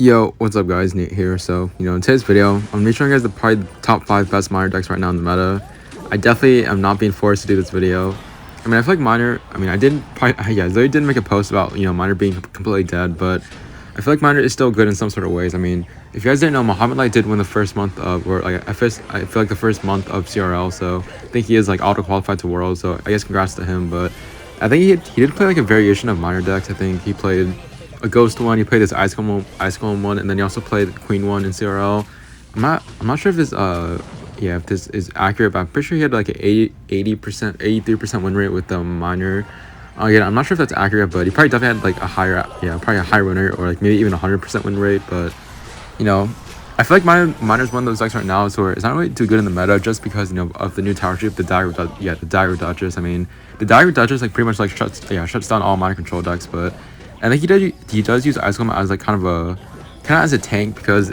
Yo, what's up guys, Nate here. So, in today's video, I'm gonna be showing you guys the probably top 5 best miner decks right now in the meta. I definitely am not being forced to do this video. I feel like miner, I didn't probably, yeah, Zoe didn't make a post about, miner being completely dead, but I feel like miner is still good in some sort of ways. If you guys didn't know, Muhammad Light did win the first month of, or like, I feel like the first month of CRL, so I think he is like auto-qualified to Worlds, so I guess congrats to him, but I think he did play like a variation of miner decks. I think he played a ghost one, he played this ice golem one, and then he also played queen one in CRL. I'm not sure if this if this is accurate, but I'm pretty sure he had like an 80%, 83% win rate with the miner. Again, I'm not sure if that's accurate, but he probably definitely had like a higher, probably a higher win rate, or like maybe even 100% win rate. But I feel like miner's one of those decks right now, so it's not really too good in the meta, just because of the new tower troop, the dagger duchess. The dagger duchess like pretty much like shuts down all miner control decks, but I think he does use ice golem as like kind of as a tank, because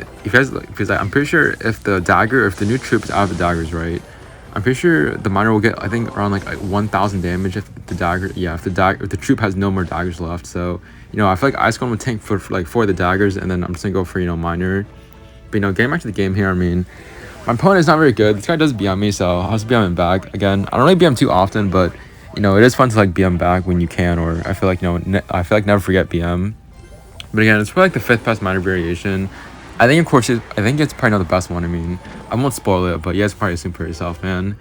I'm pretty sure if the new troop is out of the daggers, right, I'm pretty sure the miner will get, I think, around like 1,000 damage if the dagger, if the troop has no more daggers left. So I feel like ice golem would tank for the daggers, and then I'm just gonna go for miner. But getting back to the game here, my opponent is not very good. This guy does BM me, so I'll just BM him back. Again, I don't really BM too often, but it is fun to like BM back when you can, or I feel like never forget BM. But again, it's probably like the 5th best miner variation. I think it's probably not the best one. I won't spoil it, but you guys probably assume for yourself, man.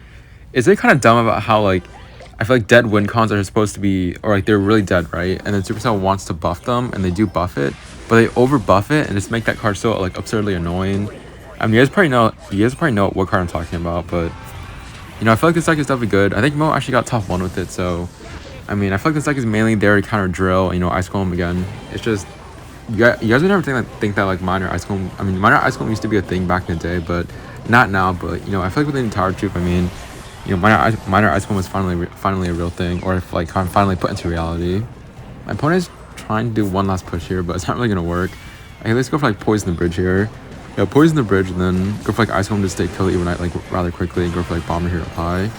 Is it kind of dumb about how like I feel like dead win cons are supposed to be, or like they're really dead, right? And then Supercell wants to buff them, and they do buff it, but they over buff it and just make that card so like absurdly annoying. You guys probably know what card I'm talking about, but I feel like this deck is definitely good. I think Mo actually got top 1 with it, so I feel like this deck is mainly there to counter drill, ice golem again. It's just you guys would never think that like miner ice golem, miner ice golem used to be a thing back in the day, but not now. But I feel like with the tower troop, miner ice golem was finally a real thing, or if like finally put into reality. My opponent is trying to do one last push here, but it's not really gonna work. Okay, let's go for like poison the bridge here. Yeah, poison the bridge, and then go for like ice golem to stay kill Eventide like rather quickly, and go for like bomber here up high.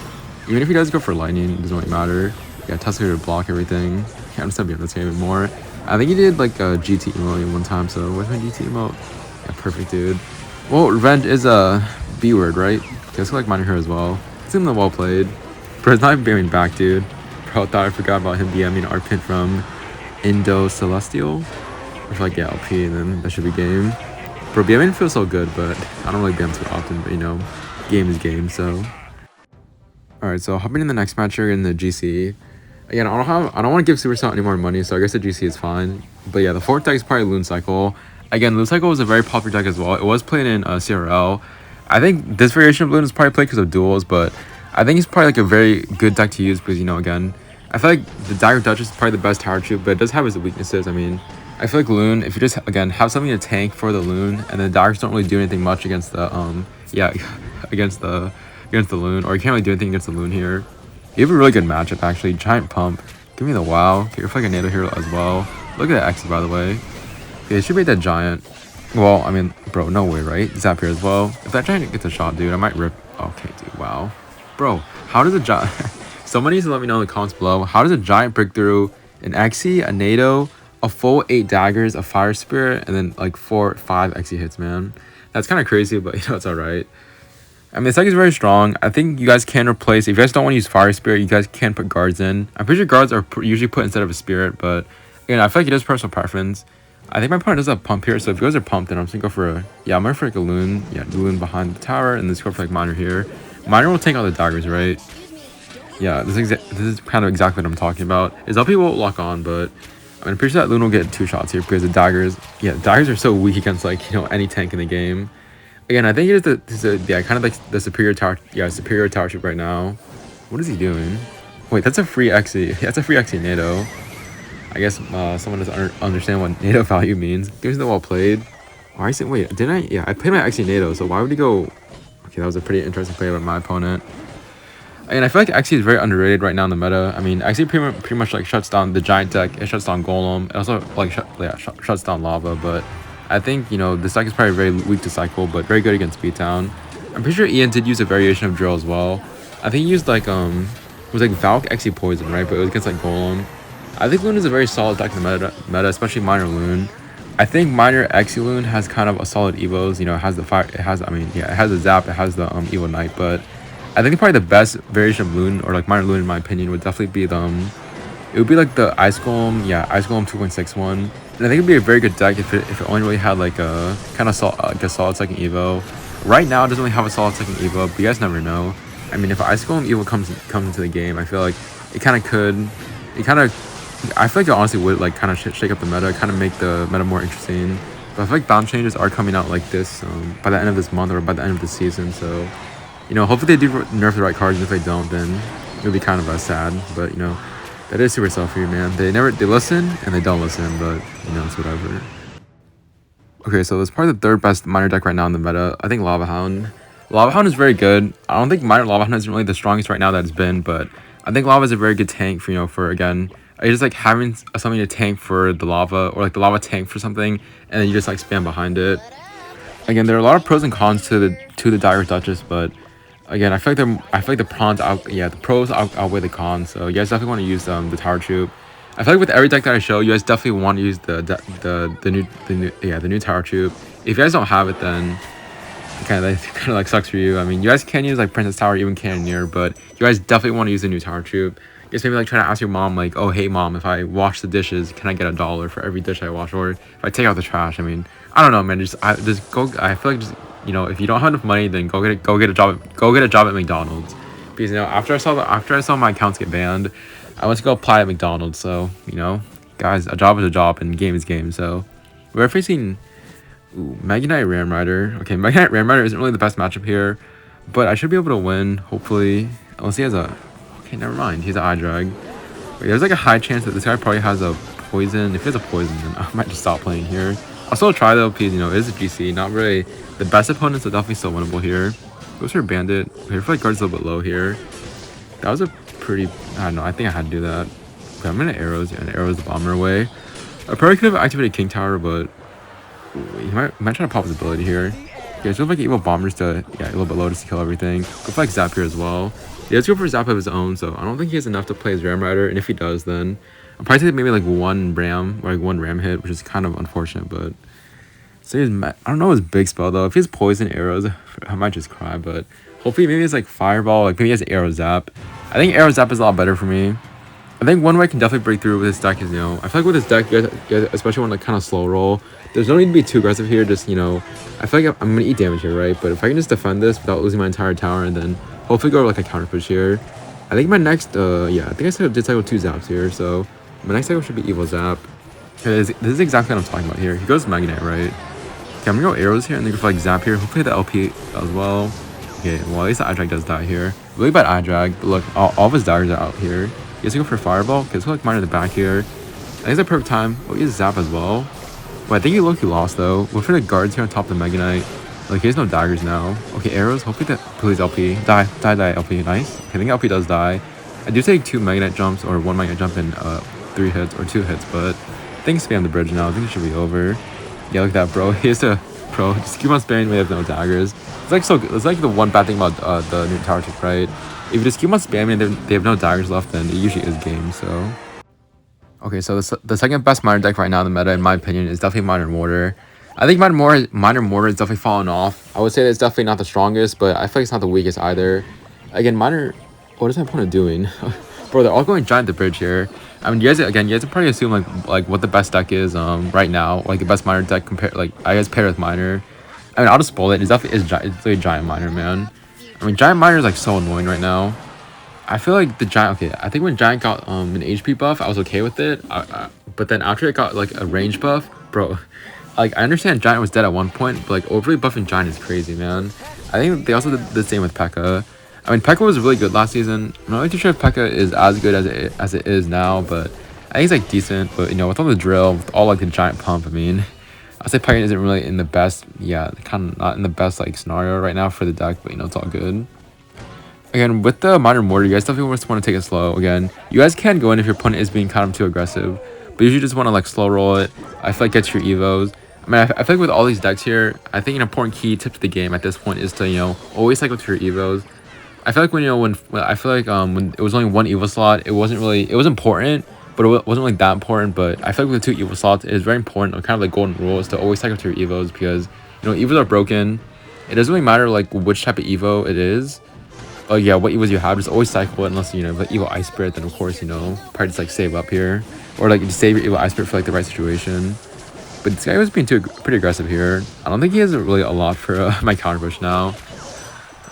Even if he does go for lightning, it doesn't really matter. Yeah, Tesla here to block everything. Can't understand this game anymore. I think he did like a GT emote one time, so where's my GT emote? Yeah, perfect, dude. Well, revenge is a B word, right? Guess like miner here as well. It's even well played. But it's not even BMing back, dude. Bro, thought I forgot about him BMing our pin from Indo Celestial. Which like, yeah, LP, and then that should be game. Bro, BMing feels so good, but I don't really BM too often, but game is game, so. Alright, so hopping in the next match here in the GC. Again, I don't want to give Supercell any more money, so I guess the GC is fine. But yeah, the 4th deck is probably Loon Cycle. Again, Loon Cycle was a very popular deck as well. It was played in CRL. I think this variation of Loon is probably played because of duels, but I think it's probably like a very good deck to use because, again, I feel like the Dagger Duchess is probably the best tower troop, but it does have its weaknesses. I feel like Loon, if you just, again, have something to tank for the Loon, and the Daggers don't really do anything much against the, against the Loon, or you can't really do anything against the Loon here. You have a really good matchup, actually. Giant Pump. Give me the wow. Okay, you're like a NATO hero as well. Look at that X, by the way. Okay, it should be that Giant. Well, bro, no way, right? Zap here as well. If that Giant gets a shot, dude, I might rip. Okay, dude, wow. Bro, how does a Giant... Someone needs to let me know in the comments below. How does a Giant break through an Xe, a NATO, a full 8 daggers, a Fire Spirit, and then like 5 Xe hits, man? That's kind of crazy, but it's alright. This deck is very strong. I think you guys can replace, if you guys don't want to use Fire Spirit, you guys can put guards in. I'm pretty sure guards are usually put instead of a spirit, but again, I feel like it is personal preference. I think my opponent does have pump here, so if you guys are pumped, then I'm just gonna go for I'm gonna for like a Loon. Yeah, the Loon behind the tower, and let's go for like miner here. Miner will take all the daggers, right? Yeah, this is kind of exactly what I'm talking about. His LP won't lock on, but I'm pretty sure that Loon will get 2 shots here because the daggers, daggers are so weak against like, any tank in the game. Again, I think it is kind of like the superior tower troop right now. What is he doing? Wait, that's a free Xe. That's a free Xe NATO. I guess someone doesn't understand what NATO value means. Gives the well played. Why is it? Wait, didn't I? Yeah, I played my Xe NATO, so why would he go? Okay, that was a pretty interesting play by my opponent. And I feel like Xe is very underrated right now in the meta. Xe pretty much like shuts down the Giant deck. It shuts down Golem. It also like shuts down Lava, but I think, this deck is probably very weak to cycle, but very good against Beatdown. I'm pretty sure Ian did use a variation of drill as well. I think he used like, it was like Valk Xe Poison, right? But it was against like Golem. I think Loon is a very solid deck in the meta, especially Miner Loon. I think minor Loon has kind of a solid evos. You know, it has the fire. It has, I mean, yeah, it has the zap. It has the evo knight. But I think probably the best variation of Loon, or like minor Loon in my opinion, would definitely be the it would be like the Ice Golem, yeah, Ice Golem 2.61. And I think it'd be a very good deck if it only really had like a kind of like a solid second evo. Right now, it doesn't really have a solid second evo, but you guys never know. I mean, if Ice Golem evo comes into the game, I feel like it kind of could. It kind of, I feel like it honestly would like kind of shake up the meta, kind of make the meta more interesting. But I feel like balance changes are coming out like this by the end of this month or by the end of the season. So, you know, hopefully they do nerf the right cards. And if they don't, then it'll be kind of sad. But you know, that is super self-free, man. They listen and they don't listen, but you know, it's whatever. Okay, so it's probably the third best minor deck right now in the meta. I think Lava Hound. Lava Hound is very good. I don't think minor Lava Hound isn't really the strongest right now that it's been, but I think Lava is a very good tank for, you know, for again, I just like having something to tank for the lava, or like the lava tank for something, and then you just like spam behind it. Again, there are a lot of pros and cons to the Dire Duchess, but again, I feel like the pros outweigh the cons. So you guys definitely want to use the Tower Troop. I feel like with every deck that I show, you guys definitely want to use the new Tower Troop. If you guys don't have it, then kind of like sucks for you. I mean, you guys can use like Princess Tower, even Cannoneer, but you guys definitely want to use the new Tower Troop. Just maybe like trying to ask your mom like, oh hey mom, if I wash the dishes, can I get $1 for every dish I wash? Or if I take out the trash, I mean, I don't know, man. Just go. I feel like just, you know, if you don't have enough money, then go get a job at McDonald's. Because you know, after I saw my accounts get banned, I went to go apply at McDonald's. So you know, guys, a job is a job and game is game. So we're facing Mega Knight Ram Rider. Okay, Mega Knight Ram Rider isn't really the best matchup here, but I should be able to win, hopefully. Unless he has a... Okay, never mind. He's an eye drag. Wait, there's like a high chance that this guy probably has a poison. If he has a poison, then I might just stop playing here. I'll still try though, because you know, it is a GC. Not really the best opponents, are definitely still winnable here. Goes for Bandit. Okay, I feel like guard's a little bit low here. That was a pretty... I don't know. I think I had to do that. Okay, I'm gonna arrows. Yeah, and arrows the bomber away. I probably could have activated King Tower, but he might try to pop his ability here. Yeah, so like evil bombers to a little bit low just to kill everything. Go for like Zap here as well. Yeah, let's go for Zap of his own, so I don't think he has enough to play as Ram Rider, and if he does, then I'll probably take maybe like one Ram, or like one Ram hit, which is kind of unfortunate, but so I don't know his big spell though. If he has poison arrows, I might just cry, but hopefully maybe it's like Fireball, like maybe he has Arrow Zap. I think Arrow Zap is a lot better for me. I think one way I can definitely break through with this deck is, you know, I feel like with this deck, you guys especially want to kind of slow roll. There's no need to be too aggressive here, just, you know, I feel like I'm going to eat damage here, right? But if I can just defend this without losing my entire tower and then hopefully go like a counter push here. I think my next, I think I did cycle 2 Zaps here, so my next cycle should be Evil Zap. Okay, this is exactly what I'm talking about here. He goes Magnet, right? Okay, I'm going to go arrows here and then go for like Zap here. Hopefully the LP as well. Okay, well at least the eye drag does die here. Really bad eye drag, but look, all of his daggers are out here. He has to go for Fireball. Okay, let's go like mine in the back here. I think it's the perfect time. Oh, he has Zap as well. But I think he low-key lost though. We'll for the guards here on top of the Mega Knight. Like he has no daggers now. Okay, arrows. Hopefully that please LP. Die LP. Nice. Okay, I think LP does die. I do take 2 Mega Knight jumps or 1 Mega Knight jump in 3 hits or 2 hits, but I think spam the bridge now. I think it should be over. Yeah, look at that, bro. He has to just keep on spamming. We have no daggers. It's like so good. It's like the one bad thing about the new tower trick, right? If you just keep on spamming and they have no daggers left, then it usually is game. So okay, so the second best minor deck right now in the meta, in my opinion, is definitely Minor Mortar. I think Minor Mortar is definitely fallen off. I would say that it's definitely not the strongest, but I feel like it's not the weakest either. Again, what is my opponent doing? Bro, they're all going giant the bridge here. I mean, you guys can probably assume like what the best deck is right now, like the best minor deck compared, like I guess paired with minor. I mean, I'll just spoil it. It's definitely it's like a giant minor, man. I mean, giant minor is like so annoying right now. I feel like the giant. Okay, I think when giant got an HP buff, I was okay with it. But then after it got like a range buff, bro, like I understand giant was dead at one point, but like overly buffing giant is crazy, man. I think they also did the same with P.E.K.K.A. I mean, P.E.K.K.A was really good last season. I'm not really too sure if P.E.K.K.A is as good as it is now, but I think it's like decent. But you know, with all the drill, with all like the giant pump, I mean, I'd say P.E.K.K.A isn't really in the best. Yeah, kind of not in the best like scenario right now for the deck, but you know, it's all good. Again, with the Minor Mortar, you guys definitely just want to take it slow. Again, you guys can go in if your opponent is being kind of too aggressive, but you usually just want to like slow roll it. I feel like get your evos. I mean, I feel like with all these decks here, I think an important key tip to the game at this point is to, you know, always cycle to your evos. I feel like when, you know, when I feel like when it was only one evo slot, it wasn't really, it was important, but it wasn't really that important. But I feel like with the 2 evo slots, it is very important, kind of like golden rule, is to always cycle to your evos, because you know evos are broken. It doesn't really matter like which type of evo it is. Oh yeah, what evos you have, just always cycle it, unless you know like evo ice spirit, then of course you know probably just like save up here, or like just save your evo ice spirit for like the right situation. But this guy was being pretty aggressive here. I don't think he has really a lot for my counter push now.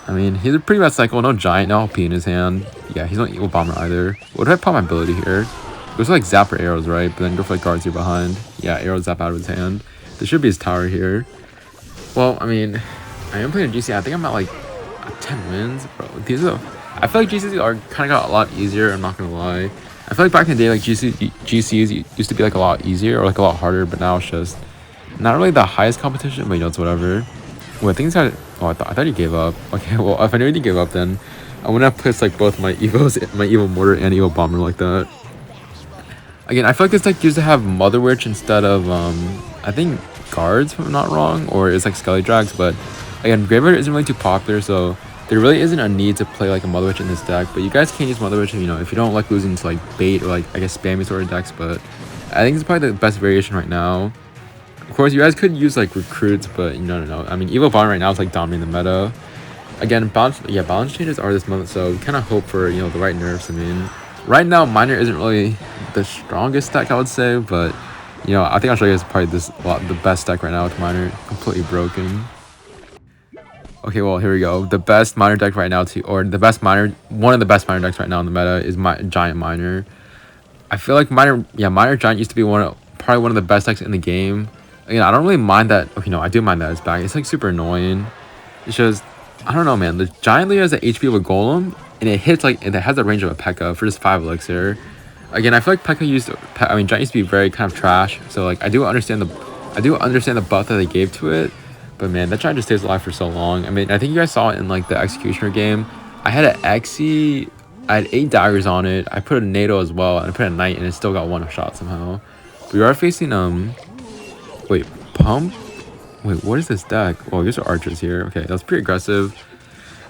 I mean, he's a pretty bad cycle. No giant, no LP in his hand. Yeah, he's not evil bomber either. What if I pop my ability here? It goes for like zap or arrows, right? But then go for like guards here behind. Yeah, arrows zap out of his hand. This should be his tower here. Well, I mean, I am playing a GC. I think I'm at like 10 wins, bro. These are. I feel like GCs are kind of got a lot easier. I'm not gonna lie. I feel like back in the day, like GCs used to be like a lot easier or like a lot harder, but now it's just not really the highest competition. But you know, it's whatever. Well, things got. Oh, I thought he gave up. Okay, well, if I knew he gave up, then I wouldn't have placed like both my evos, my evo mortar and evo bomber like that. Again, I feel like this deck used to have Mother Witch instead of I think guards, if I'm not wrong, or it's like Skelly Drags. But again, Graveyard isn't really too popular, so there really isn't a need to play like a Mother Witch in this deck. But you guys can use Mother Witch, you know, if you don't like losing to like bait or like I guess spammy sort of decks. But I think it's probably the best variation right now. Of course, you guys could use like recruits, but no. I mean, Evo Bomber right now is like dominating the meta. Again, balance changes are this month, so we kind of hope for you know the right nerfs. I mean, right now Miner isn't really the strongest deck, I would say, but you know I think I'll show you guys probably the best deck right now with Miner completely broken. Okay, well here we go. The best Miner deck right now, one of the best Miner decks right now in the meta is Giant Miner. I feel like Miner Giant used to be probably one of the best decks in the game. Again, I don't really mind that. Okay, no, I do mind that it's back. It's like super annoying. It's just, I don't know, man. The Giant Leader has the HP of a Golem, and it hits like, and it has the range of a P.E.K.K.A. for just 5 elixir. Again, I feel like Giant used to be very kind of trash. So like, I do understand the buff that they gave to it, but man, that Giant just stays alive for so long. I mean, I think you guys saw it in like the Executioner game. I had an Exy, I had 8 daggers on it. I put a NATO as well, and I put a Knight, and it still got 1 shot somehow. We are facing wait, pump? Wait, what is this deck? Oh, there's archers here. Okay, that's pretty aggressive.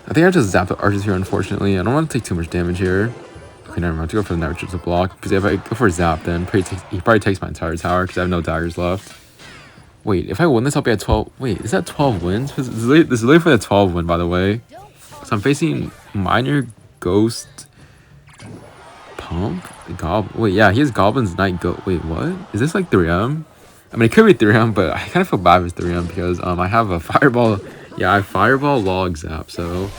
I think I just zapped the archers here, unfortunately. I don't want to take too much damage here. Okay, never mind. I have to go for the Night Witch to block. Because if I go for a zap, then he probably takes my entire tower because I have no daggers left. Wait, if I win this, I'll be at 12. Wait, is that 12 wins? This is literally for the 12 win, by the way. So I'm facing Miner, Ghost, Pump, Goblin. Wait, yeah, he has Goblins, Knight, Wait, what? Is this like 3M? I mean, it could be 3M, but I kind of feel bad if it's 3M because I have a Fireball. Yeah, I have Fireball, Log, Zap. So,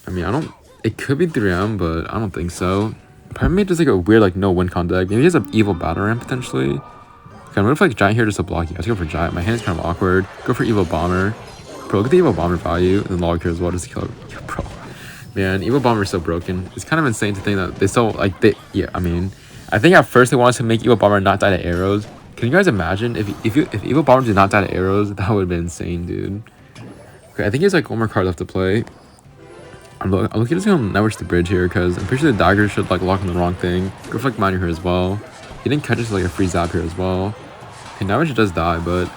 I mean, it could be 3M, but I don't think so. Probably made just like a weird like no win con deck. Maybe he has an evil battle ram potentially. Okay, I'm gonna like Giant here just to block you. I have to go for Giant. My hand's kind of awkward. Go for Evil Bomber. Bro, look at the Evil Bomber value. And then Log here as well just to kill it. Bro, man, Evil Bomber is so broken. It's kind of insane to think that they still like yeah, I mean, I think at first they wanted to make Evil Bomber not die to arrows. Can you guys imagine if Evil Bomber did not die to arrows? That would have been insane, dude. Okay, I think he has like 1 more card left to play. I'm looking just gonna network the bridge here because I'm pretty sure the dagger should like lock on the wrong thing. Go for like Miner here as well. He didn't catch us like a free zap here as well. Okay, now it does die, but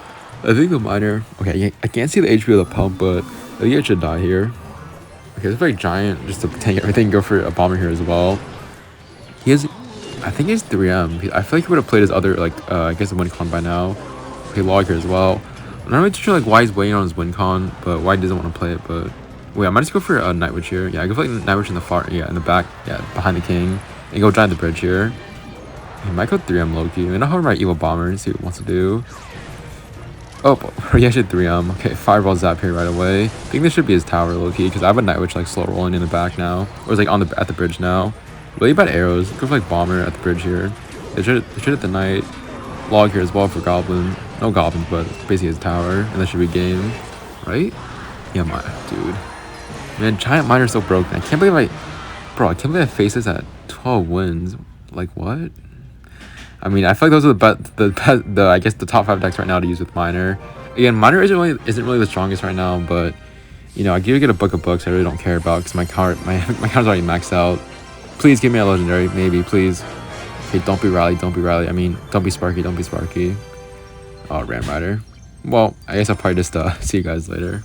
I think the Miner. Okay, I can't see the HP of the pump, but I think it should die here. Okay, it's very Giant just to tank everything. Go for a bomber here as well. He has. I think he's 3M. I feel like he would have played his other, like, I guess the win con by now. Okay, Log here as well. I'm not really too sure, like, why he's waiting on his win con, but why he doesn't want to play it, but... Wait, I might just go for a Night Witch here. Yeah, I go for, like, Night Witch in the far... Yeah, in the back. Yeah, behind the king. And go Giant the bridge here. He might go 3M Loki. I'm gonna hold my Evil Bomber and see what he wants to do. Oh, he actually 3M. Okay, Fireball Zap here right away. I think this should be his tower Loki, because I have a Night Witch, like, slow rolling in the back now. Or it's, like, at the bridge now. Really bad arrows. Go for like Bomber at the bridge here. They should hit the Knight. Log here as well for Goblin. No Goblins, but basically his tower. And that should be game. Right? Yeah, dude. Man, Giant Miner's so broken. I can't believe I can't believe I faced this at 12 wins. Like, what? I mean, I feel like those are I guess the top 5 decks right now to use with Miner. Again, Miner isn't really the strongest right now, but you know, I do get a book of books I really don't care about because my card's already maxed out. Please give me a legendary, maybe, please. Okay, don't be Rally. I mean, don't be Sparky. Oh, Ram Rider. Well, I guess I'll probably just see you guys later.